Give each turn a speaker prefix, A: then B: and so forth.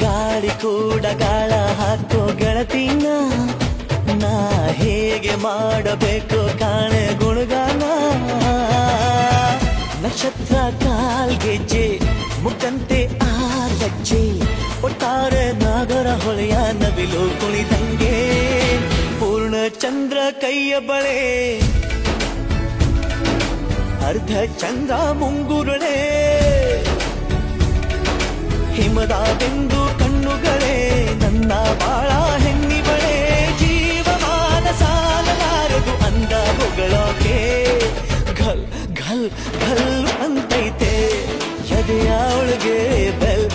A: ಗಾಳಿ ಕೂಡ ಗಾಳ ಹಾಕೋ ಗೆಳತಿನ ನಾ ಹೇಗೆ ಮಾಡಬೇಕು ಕಾಣೆ ಗುಣಗಾನ ನಕ್ಷತ್ರ ಕಾಲ್ಗೆಜ್ಜೆ ಮುಖಂತೆ ಆರಜ್ಜೆ ಒಟ್ಟಾರೆ ನಾಗರ ಹೊಳೆಯ ನವಿಲು ಕುಣಿದಂಗೆ ಪೂರ್ಣ ಚಂದ್ರ ಕೈಯ ಬಳೆ ಅರ್ಧ ಚಂದ್ರ ಮುಂಗುರುಳೆ ಹಿಮದ ಬೆಂದು ಕಣ್ಣುಗಳೇ ನನ್ನ ಬಾಳ ಹೆಣ್ಣಿಬಳೆ ಜೀವಮಾನ ಸಾಲಲಾರದು ಅಂದ ಹೊಗಳೋಕೆ ಘಲ್ ಘಲ್ ಘಲ್ ಅಂತೈತೆ ಎದೆಯ ಒಳಗೆ ಬೆಲ್